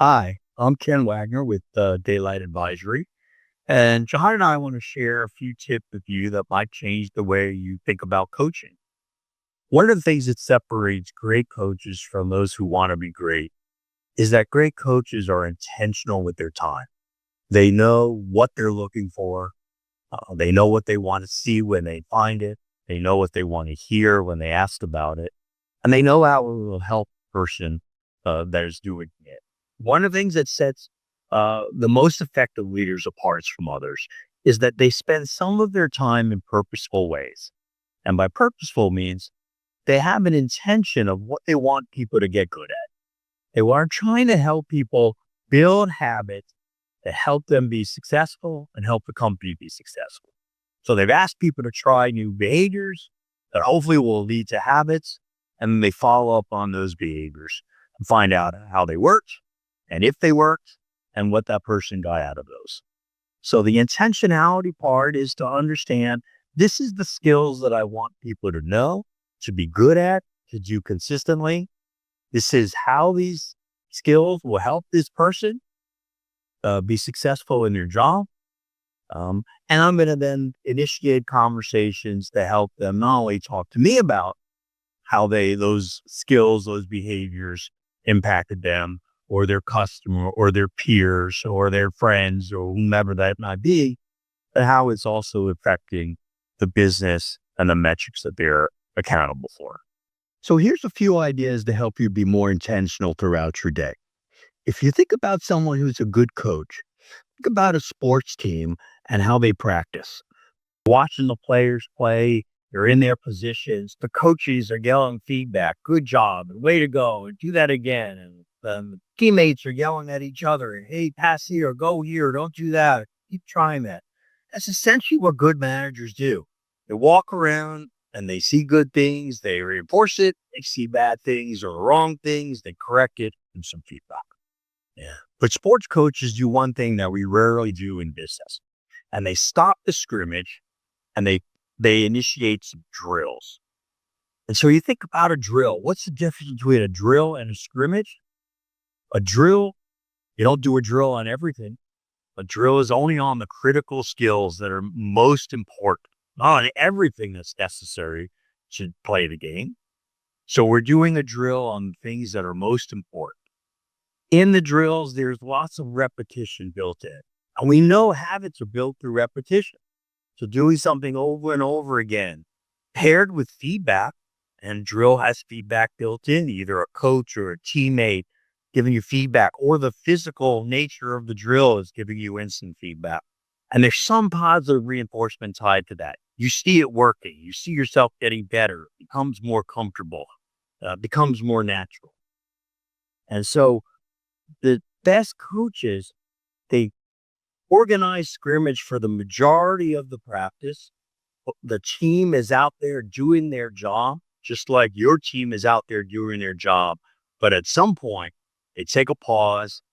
Hi, I'm Ken Wagner with Daylight Advisory, and John and I want to share a few tips with you that might change the way you think about coaching. One of the things that separates great coaches from those who want to be great is that great coaches are intentional with their time. They know what they're looking for. They know what they want to see when they find it. They know what they want to hear when they ask about it, and they know how it will help the person that is doing it. One of the things that sets the most effective leaders apart from others is that they spend some of their time in purposeful ways. And by purposeful means they have an intention of what they want people to get good at. They are trying to help people build habits that help them be successful and help the company be successful. So they've asked people to try new behaviors that hopefully will lead to habits, and then they follow up on those behaviors and find out how they worked and if they worked and what that person got out of those. So the intentionality part is to understand this is the skills that I want people to know, to be good at, to do consistently. This is how these skills will help this person be successful in their job. And I'm going to then initiate conversations to help them not only talk to me about how those skills, those behaviors impacted them or their customer or their peers or their friends or whomever that might be, but how it's also affecting the business and the metrics that they're accountable for. So here's a few ideas to help you be more intentional throughout your day. If you think about someone who's a good coach, think about a sports team and how they practice. Watching the players play, they're in their positions. The coaches are yelling feedback. Good job. And way to go. And do that again. And the teammates are yelling at each other. And, hey, pass here. Go here. Don't do that. Keep trying that. That's essentially what good managers do. They walk around and they see good things. They reinforce it. They see bad things or wrong things. They correct it and some feedback. Yeah. But sports coaches do one thing that we rarely do in business. And they stop the scrimmage and they initiate some drills. And so you think about a drill. What's the difference between a drill and a scrimmage? A drill, you don't do a drill on everything. A drill is only on the critical skills that are most important, not on everything that's necessary to play the game. So we're doing a drill on things that are most important. In the drills, there's lots of repetition built in. And we know habits are built through repetition. So doing something over and over again, paired with feedback, and drill has feedback built in, either a coach or a teammate giving you feedback, or the physical nature of the drill is giving you instant feedback. And there's some positive reinforcement tied to that. You see it working. You see yourself getting better. It becomes more comfortable, becomes more natural. And so the best coaches, they organize scrimmage for the majority of the practice. The team is out there doing their job, just like your team is out there doing their job. But at some point, they take a pause,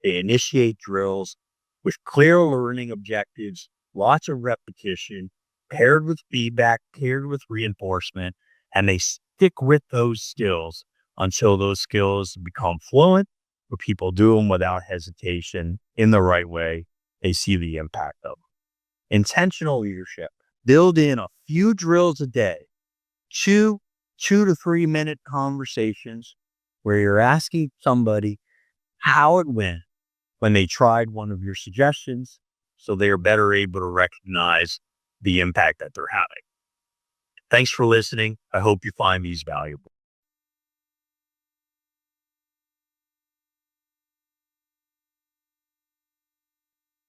they initiate drills with clear learning objectives, lots of repetition, paired with feedback, paired with reinforcement, and they stick with those skills until those skills become fluent, where people do them without hesitation in the right way. They see the impact of intentional leadership. Build in a few drills a day, two to 3 minute conversations where you're asking somebody how it went when they tried one of your suggestions, so they are better able to recognize the impact that they're having. Thanks for listening. I hope you find these valuable.